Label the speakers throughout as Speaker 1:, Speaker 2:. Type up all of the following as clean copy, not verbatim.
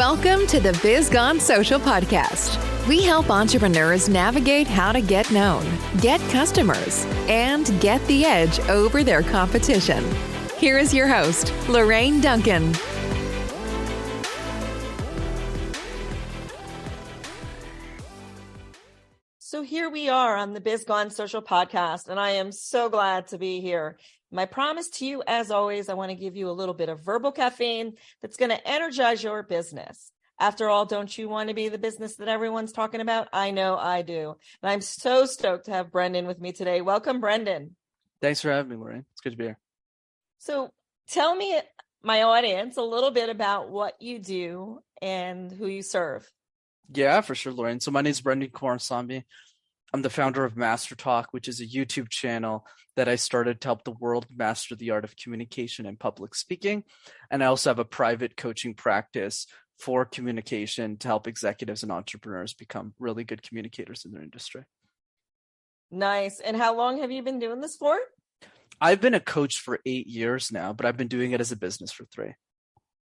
Speaker 1: Welcome to the Biz Gone Social podcast. We help entrepreneurs navigate how to get known, get customers, and get the edge over their competition. Here is your host, Lorraine Duncan.
Speaker 2: So here we are on the Biz Gone Social podcast, and I am so glad to be here. My promise to you, as always, I want to give you a little bit of verbal caffeine that's going to energize your business. After all, don't you want to be the business that everyone's talking about? I know I do. And I'm so stoked to have Brenden with me today. Welcome, Brenden.
Speaker 3: Thanks for having me, Lorraine. It's good to be here.
Speaker 2: So tell me, my audience, a little bit about what you do and who you serve.
Speaker 3: Yeah, for sure, Lorraine. So my name is Brenden Korasambi. I'm the founder of MasterTalk, which is a YouTube channel that I started to help the world master the art of communication and public speaking. And I also have a private coaching practice for communication to help executives and entrepreneurs become really good communicators in their industry.
Speaker 2: Nice. And how long have you been doing this for?
Speaker 3: I've been a coach for 8 years now, but I've been doing it as a business for 3.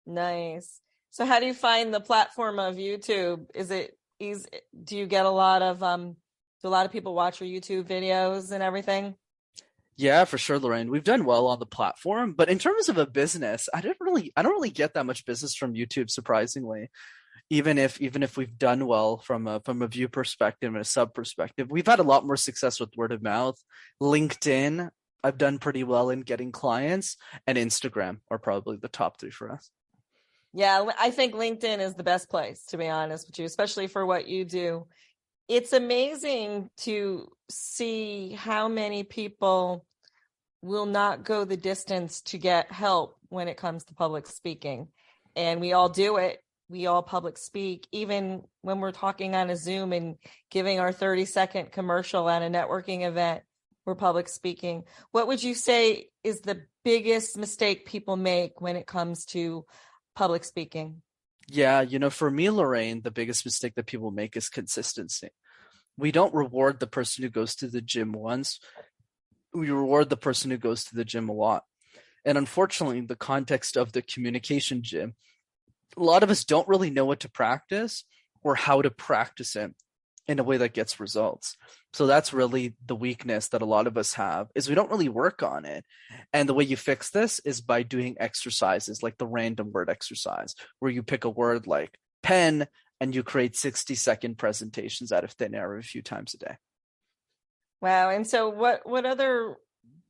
Speaker 2: Nice. So how do you find the platform of YouTube? Is it easy? Do you get a lot of do a lot of people watch your YouTube videos and everything?
Speaker 3: Yeah, for sure, Lorraine. We've done well on the platform, but in terms of a business, I don't really get that much business from YouTube, surprisingly. Even if we've done well from a view perspective and a sub perspective, we've had a lot more success with word of mouth. LinkedIn, I've done pretty well in getting clients, and Instagram are probably the top 3 for us.
Speaker 2: Yeah, I think LinkedIn is the best place, to be honest with you, especially for what you do. It's amazing to see how many people will not go the distance to get help when it comes to public speaking. And we all do it. We all public speak, even when we're talking on a Zoom and giving our 30-second commercial at a networking event, we're public speaking. What would you say is the biggest mistake people make when it comes to public speaking?
Speaker 3: Yeah, for me, Lorraine, the biggest mistake that people make is consistency. We don't reward the person who goes to the gym once. We reward the person who goes to the gym a lot. And unfortunately, in the context of the communication gym, a lot of us don't really know what to practice or how to practice it in a way that gets results. So that's really the weakness that a lot of us have, is we don't really work on it. And the way you fix this is by doing exercises like the random word exercise, where you pick a word like pen and you create 60-second presentations out of thin air a few times a day.
Speaker 2: Wow. And so what other,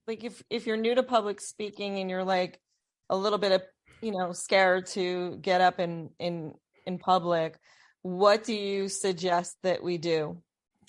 Speaker 2: like if you're new to public speaking and you're like a little bit of, scared to get up in public, what do you suggest that we do?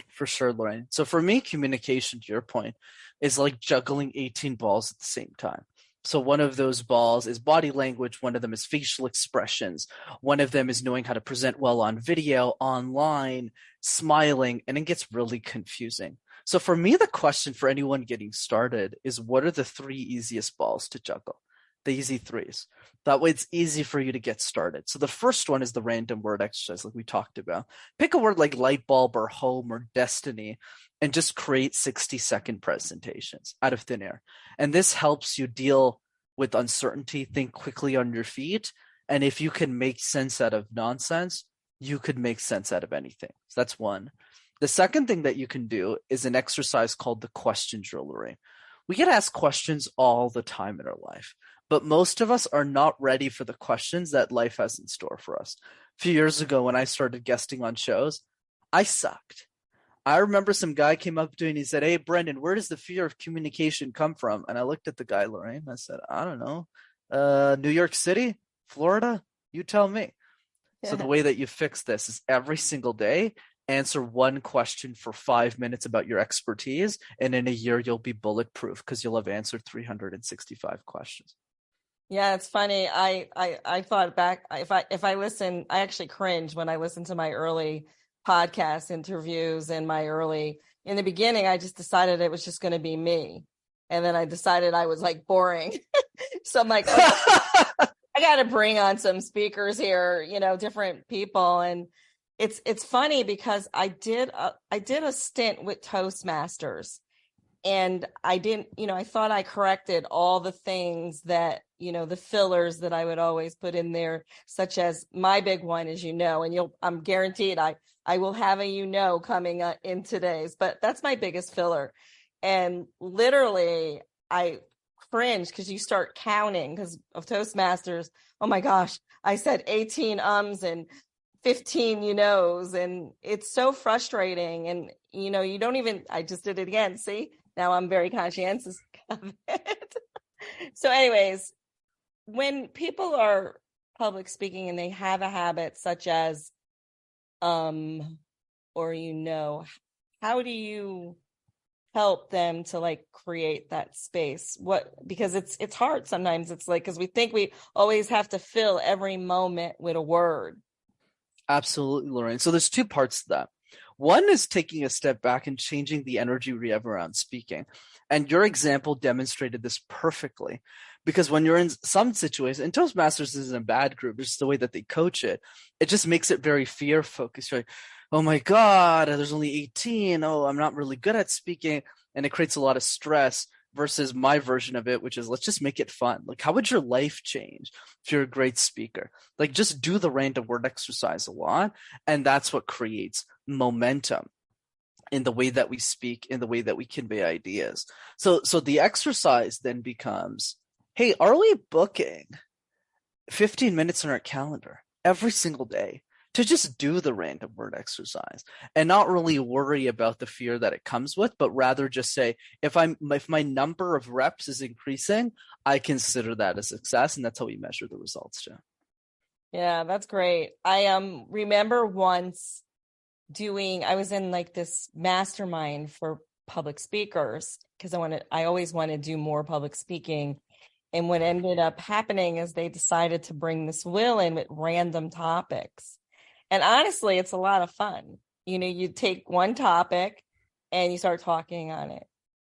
Speaker 3: For sure, Lorraine. So for me, communication, to your point, is like juggling 18 balls at the same time. So one of those balls is body language. One of them is facial expressions. One of them is knowing how to present well on video, online, smiling, and it gets really confusing. So for me, the question for anyone getting started is, what are the 3 easiest balls to juggle? The easy 3s. That way it's easy for you to get started. So the first one is the random word exercise, like we talked about. Pick a word like light bulb or home or destiny and just create 60-second presentations out of thin air. And this helps you deal with uncertainty, think quickly on your feet. And if you can make sense out of nonsense, you could make sense out of anything. So that's one. The second thing that you can do is an exercise called the question drillery. We get asked questions all the time in our life, but most of us are not ready for the questions that life has in store for us. A few years ago, when I started guesting on shows, I sucked. I remember some guy came up to me and he said, "Hey, Brenden, where does the fear of communication come from?" And I looked at the guy, Lorraine, and I said, "I don't know. New York City, Florida, you tell me." Yeah. So the way that you fix this is every single day, answer one question for 5 minutes about your expertise, and in a year you'll be bulletproof because you'll have answered 365 questions.
Speaker 2: Yeah, it's funny. I thought back, if I listen, I actually cringe when I listen to my early podcast interviews and in the beginning, I just decided it was just going to be me. And then I decided I was like boring. So I'm like, okay, I got to bring on some speakers here, different people. And it's funny because I did a stint with Toastmasters, And I didn't, I thought I corrected all the things that, the fillers that I would always put in there, such as my big one is, and I'm guaranteed I will have a, coming in today's, but that's my biggest filler. And literally I cringe because you start counting because of Toastmasters. Oh my gosh, I said 18 ums and 15 and it's so frustrating. And you don't even, I just did it again. See, now I'm very conscientious of it. So anyways, when people are public speaking and they have a habit such as or how do you help them to like create that space? Because it's hard sometimes. It's like, because we think we always have to fill every moment with a word.
Speaker 3: Absolutely, Lorraine. So there's two parts to that. One is taking a step back and changing the energy we have around speaking. And your example demonstrated this perfectly, because when you're in some situations, and Toastmasters isn't a bad group, it's just the way that they coach it. It just makes it very fear focused. You're like, oh my God, there's only 18. Oh, I'm not really good at speaking. And it creates a lot of stress versus my version of it, which is let's just make it fun. Like, how would your life change if you're a great speaker? Like, just do the random word exercise a lot. And that's what creates momentum in the way that we speak, in the way that we convey ideas. So the exercise then becomes, hey, are we booking 15 minutes on our calendar every single day to just do the random word exercise and not really worry about the fear that it comes with, but rather just say, if my number of reps is increasing, I consider that a success. And that's how we measure the results too.
Speaker 2: Yeah, that's great. I remember once I was in like this mastermind for public speakers because I always want to do more public speaking. And what ended up happening is they decided to bring this wheel in with random topics. And honestly, it's a lot of fun. You take one topic and you start talking on it.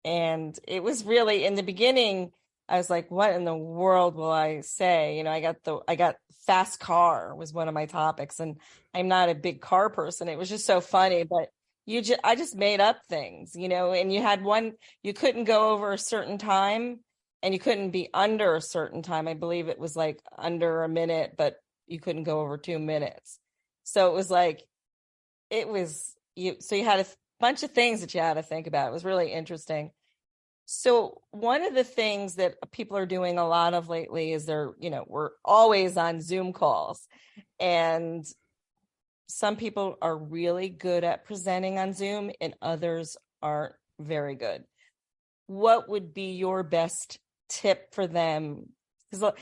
Speaker 2: And it was really, in the beginning, I was like, what in the world will I say? I got fast car was one of my topics, and I'm not a big car person. It was just so funny, but I just made up things, and you had one, you couldn't go over a certain time and you couldn't be under a certain time. I believe it was like under a minute, but you couldn't go over 2 minutes. So it was like, so you had a bunch of things that you had to think about. It was really interesting. So one of the things that people are doing a lot of lately is we're always on Zoom calls, and some people are really good at presenting on Zoom and others aren't very good. What would be your best tip for them? Because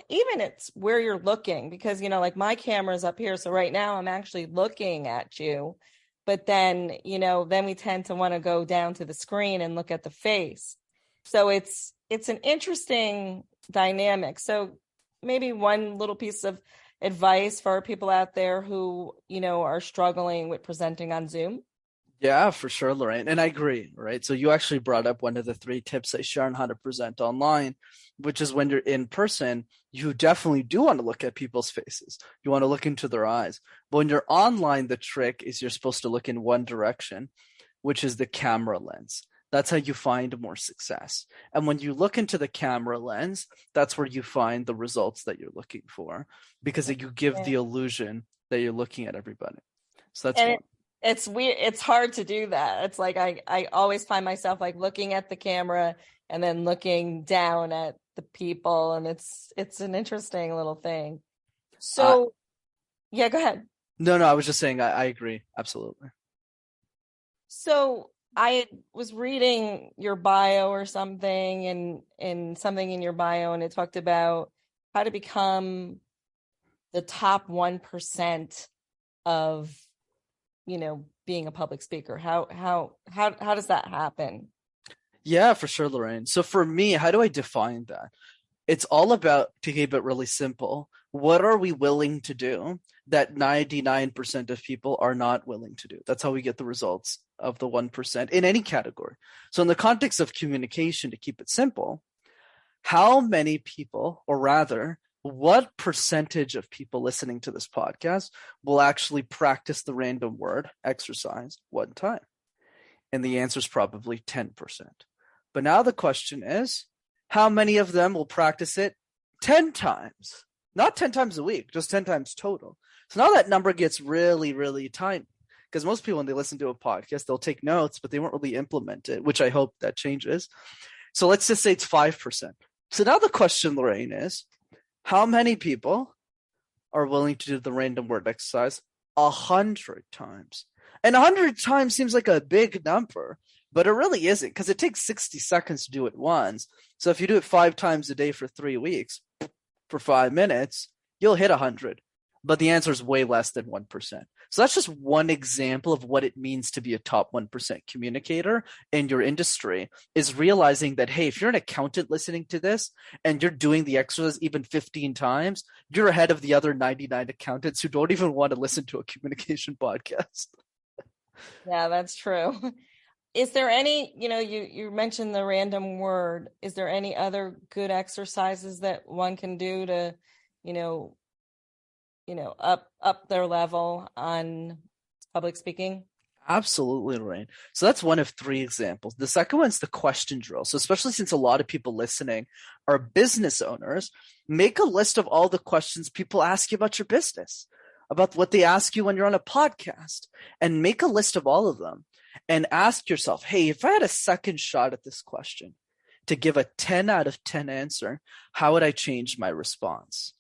Speaker 2: even it's where you're looking, because, like my camera's up here. So right now I'm actually looking at you, but then, then we tend to want to go down to the screen and look at the face. So it's an interesting dynamic. So maybe one little piece of advice for people out there who, are struggling with presenting on Zoom.
Speaker 3: Yeah, for sure, Lorraine. And I agree, right? So you actually brought up one of the 3 tips I share on how to present online, which is when you're in person, you definitely do want to look at people's faces. You want to look into their eyes. But when you're online, the trick is you're supposed to look in one direction, which is the camera lens. That's how you find more success. And when you look into the camera lens, that's where you find the results that you're looking for, because you give the illusion that you're looking at everybody. So that's one.
Speaker 2: It's weird. It's hard to do that. It's like I always find myself like looking at the camera and then looking down at the people, and it's an interesting little thing. So, yeah, go ahead.
Speaker 3: No, I was just saying I agree. Absolutely.
Speaker 2: So I was reading your bio or something, and something in your bio, and it talked about how to become the top 1% of being a public speaker. How does that happen?
Speaker 3: Yeah, for sure, Lorraine. So for me, how do I define that? It's all about, to keep it really simple, what are we willing to do that 99% of people are not willing to do? That's how we get the results of the 1% in any category. So in the context of communication, to keep it simple, how many people, or rather, what percentage of people listening to this podcast will actually practice the random word exercise one time? And the answer is probably 10%. But now the question is, how many of them will practice it 10 times? Not 10 times a week, just 10 times total. So now that number gets really, really tiny. Because most people, when they listen to a podcast, they'll take notes, but they won't really implement it, which I hope that changes. So let's just say it's 5%. So now the question, Lorraine, is how many people are willing to do the random word exercise 100 times? And 100 times seems like a big number, but it really isn't, because it takes 60 seconds to do it once. So if you do it 5 times a day for 3 weeks, for 5 minutes, you'll hit 100. But the answer is way less than 1%. So that's just one example of what it means to be a top 1% communicator in your industry, is realizing that, hey, if you're an accountant listening to this and you're doing the exercise even 15 times, you're ahead of the other 99 accountants who don't even want to listen to a communication podcast.
Speaker 2: Yeah, that's true. Is there any, you mentioned the random word. Is there any other good exercises that one can do to, up their level on public speaking?
Speaker 3: Absolutely, Lorraine. So that's one of 3 examples. The second one's the question drill. So especially since a lot of people listening are business owners, make a list of all the questions people ask you about your business, about what they ask you when you're on a podcast, and make a list of all of them and ask yourself, hey, if I had a second shot at this question to give a 10 out of 10 answer, how would I change my response?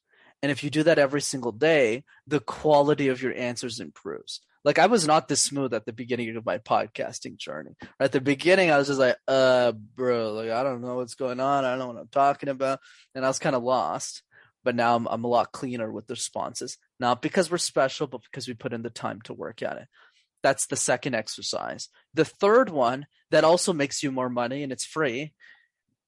Speaker 3: And if you do that every single day, the quality of your answers improves. Like, I was not this smooth at the beginning of my podcasting journey. At the beginning, I was just like, bro, like, I don't know what's going on. I don't know what I'm talking about. And I was kind of lost. But now I'm a lot cleaner with the responses, not because we're special, but because we put in the time to work at it. That's the second exercise. The third one that also makes you more money, and it's free.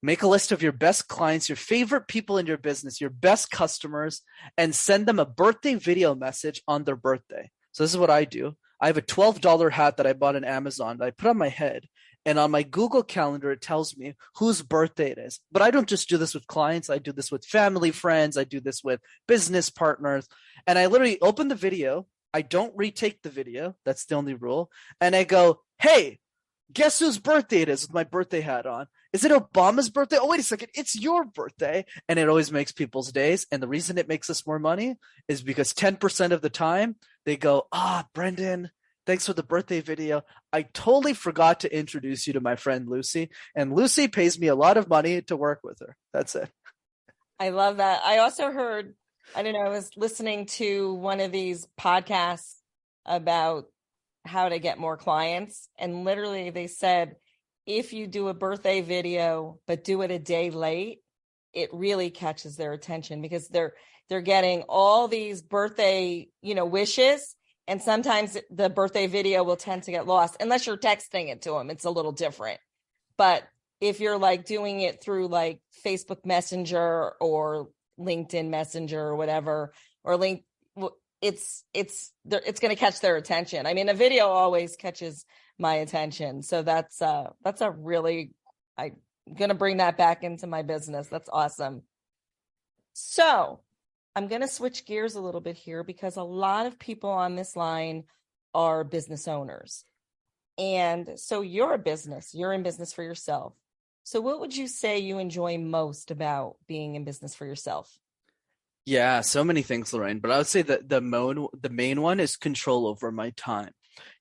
Speaker 3: Make a list of your best clients, your favorite people in your business, your best customers, and send them a birthday video message on their birthday. So this is what I do. I have a $12 hat that I bought on Amazon that I put on my head, and on my Google Calendar, it tells me whose birthday it is. But I don't just do this with clients. I do this with family, friends. I do this with business partners. And I literally open the video. I don't retake the video. That's the only rule. And I go, hey, guess whose birthday it is with my birthday hat on? Is it Obama's birthday? Oh, wait a second. It's your birthday. And it always makes people's days. And the reason it makes us more money is because 10% of the time they go, Brenden, thanks for the birthday video. I totally forgot to introduce you to my friend Lucy. And Lucy pays me a lot of money to work with her. That's it.
Speaker 2: I love that. I also heard, I was listening to one of these podcasts about how to get more clients. And literally they said, if you do a birthday video, but do it a day late, it really catches their attention, because they're getting all these birthday, wishes. And sometimes the birthday video will tend to get lost unless you're texting it to them. It's a little different. But if you're like doing it through like Facebook Messenger or LinkedIn Messenger or whatever, or it's going to catch their attention. I mean, a video always catches my attention. So that's a really, I'm going to bring that back into my business. That's awesome. So I'm going to switch gears a little bit here, because a lot of people on this line are business owners. And so you're in business for yourself. So what would you say you enjoy most about being in business for yourself?
Speaker 3: Yeah, so many things, Lorraine, but I would say that the main one is control over my time.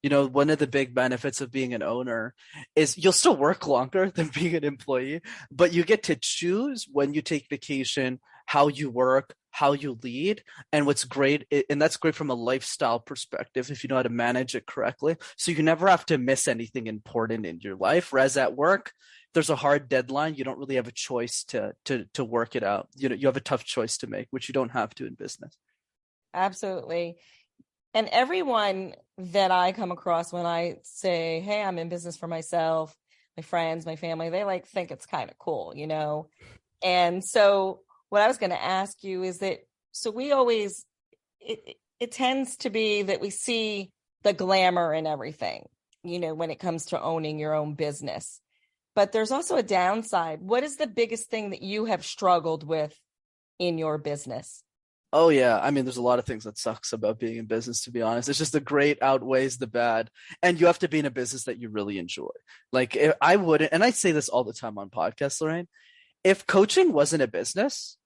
Speaker 3: One of the big benefits of being an owner is you'll still work longer than being an employee, but you get to choose when you take vacation, how you work, how you lead. And what's great, and that's great from a lifestyle perspective if you know how to manage it correctly. So you never have to miss anything important in your life. Whereas at work, there's a hard deadline. You don't really have a choice to work it out. You have a tough choice to make, which you don't have to in business.
Speaker 2: Absolutely. And everyone that I come across when I say, hey, I'm in business for myself, my friends, my family, they think it's kind of cool, And so what I was going to ask you is that, so we always, it tends to be that we see the glamour in everything, when it comes to owning your own business. But there's also a downside. What is the biggest thing that you have struggled with in your business?
Speaker 3: Oh yeah, I mean, there's a lot of things that sucks about being in business, to be honest. It's just the great outweighs the bad, and you have to be in a business that you really enjoy. Like I wouldn't, and I say this all the time on podcasts, Lorraine. If coaching wasn't a business,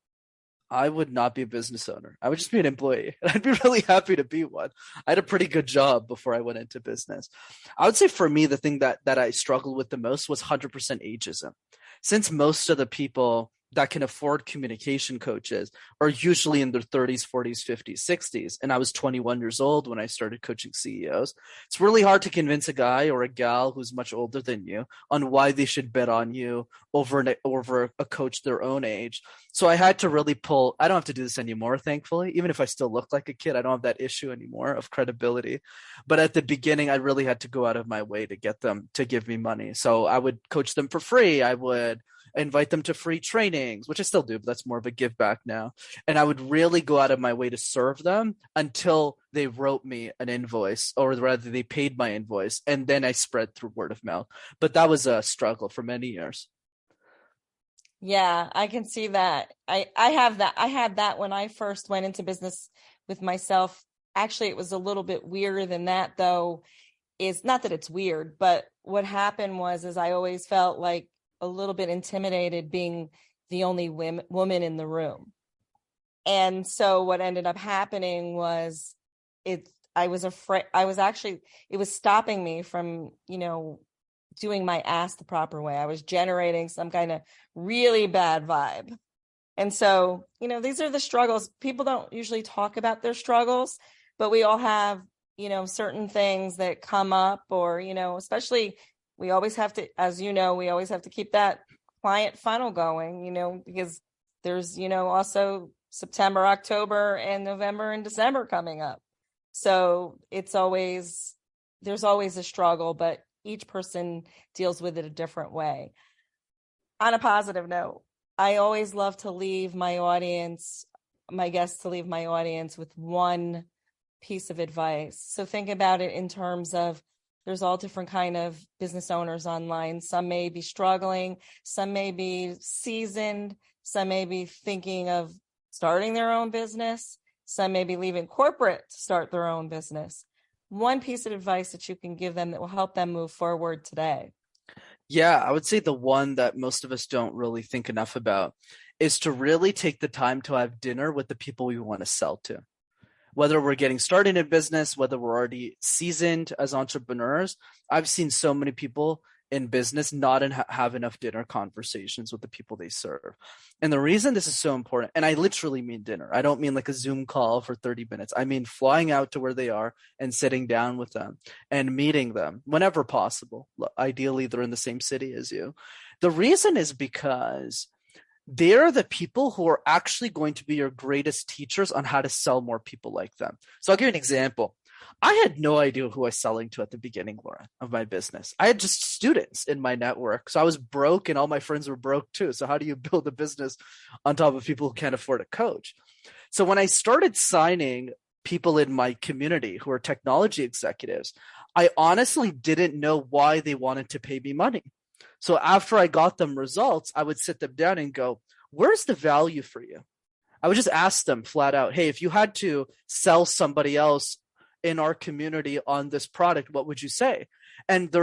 Speaker 3: I would not be a business owner. I would just be an employee. And I'd be really happy to be one. I had a pretty good job before I went into business. I would say for me, the thing that I struggled with the most was 100% ageism. Since most of the people that can afford communication coaches are usually in their 30s, 40s, 50s, 60s. And I was 21 years old when I started coaching CEOs. It's really hard to convince a guy or a gal who's much older than you on why they should bet on you over a coach their own age. So I had to really pull, I don't have to do this anymore, thankfully. Even if I still look like a kid, I don't have that issue anymore of credibility. But at the beginning, I really had to go out of my way to get them to give me money. So I would coach them for free. I would invite them to free trainings, which I still do, but that's more of a give back now. And I would really go out of my way to serve them until they wrote me an invoice, or rather they paid my invoice. And then I spread through word of mouth. But that was a struggle for many years.
Speaker 2: Yeah, I can see that. I have that. I had that when I first went into business with myself. Actually, it was a little bit weirder than that, though. Is not that it's weird, but what happened was I always felt like a little bit intimidated being the only woman in the room. And so what ended up happening was I was afraid. It was stopping me from, doing my ask the proper way. I was generating some kind of really bad vibe. And so, these are the struggles. People don't usually talk about their struggles, but we all have, certain things that come up, or, especially we always have to, as we always have to keep that client funnel going, because there's, also September, October, and November and December coming up. So there's always a struggle, but each person deals with it a different way. On a positive note, I always love to leave my guests with one piece of advice. So think about it in terms of, there's all different kind of business owners online. Some may be struggling, some may be seasoned, some may be thinking of starting their own business, some may be leaving corporate to start their own business. One piece of advice that you can give them that will help them move forward today.
Speaker 3: Yeah, I would say the one that most of us don't really think enough about is to really take the time to have dinner with the people we want to sell to. Whether we're getting started in business, whether we're already seasoned as entrepreneurs, I've seen so many people in business not have enough dinner conversations with the people they serve. And the reason this is so important, and I literally mean dinner. I don't mean like a Zoom call for 30 minutes. I mean flying out to where they are and sitting down with them and meeting them whenever possible. Ideally, they're in the same city as you. The reason is because they're the people who are actually going to be your greatest teachers on how to sell more people like them. So I'll give you an example. I had no idea who I was selling to at the beginning, Laura, of my business. I had just students in my network. So I was broke and all my friends were broke too. So how do you build a business on top of people who can't afford a coach? So when I started signing people in my community who are technology executives, I honestly didn't know why they wanted to pay me money. So after I got them results, I would sit them down and go, where's the value for you? I would just ask them flat out, hey, if you had to sell somebody else in our community on this product, what would you say? And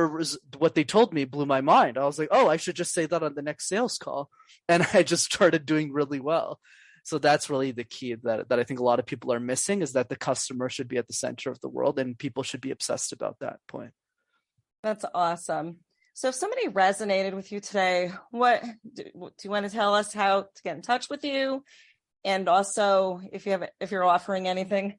Speaker 3: what they told me blew my mind. I was like, oh, I should just say that on the next sales call. And I just started doing really well. So that's really the key that I think a lot of people are missing, is that the customer should be at the center of the world, and people should be obsessed about that point.
Speaker 2: That's awesome. So if somebody resonated with you today, what do you want to tell us how to get in touch with you? And also if you're offering anything?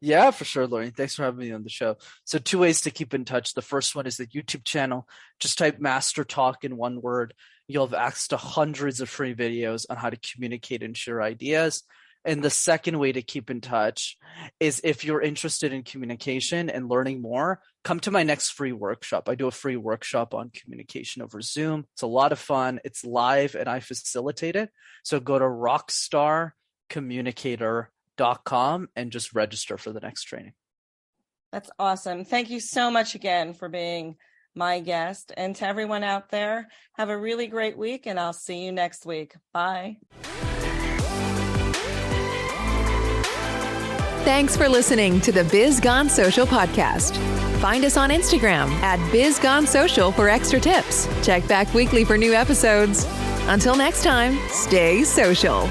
Speaker 3: Yeah, for sure, Lorraine. Thanks for having me on the show. So 2 ways to keep in touch. The first one is the YouTube channel. Just type MasterTalk in one word. You'll have access to hundreds of free videos on how to communicate and share ideas. And the second way to keep in touch is, if you're interested in communication and learning more, come to my next free workshop. I do a free workshop on communication over Zoom. It's a lot of fun. It's live and I facilitate it. So go to rockstarcommunicator.com and just register for the next training.
Speaker 2: That's awesome. Thank you so much again for being my guest. And to everyone out there, have a really great week, and I'll see you next week. Bye.
Speaker 1: Thanks for listening to the Biz Gone Social podcast. Find us on Instagram at BizGoneSocial for extra tips. Check back weekly for new episodes. Until next time, stay social.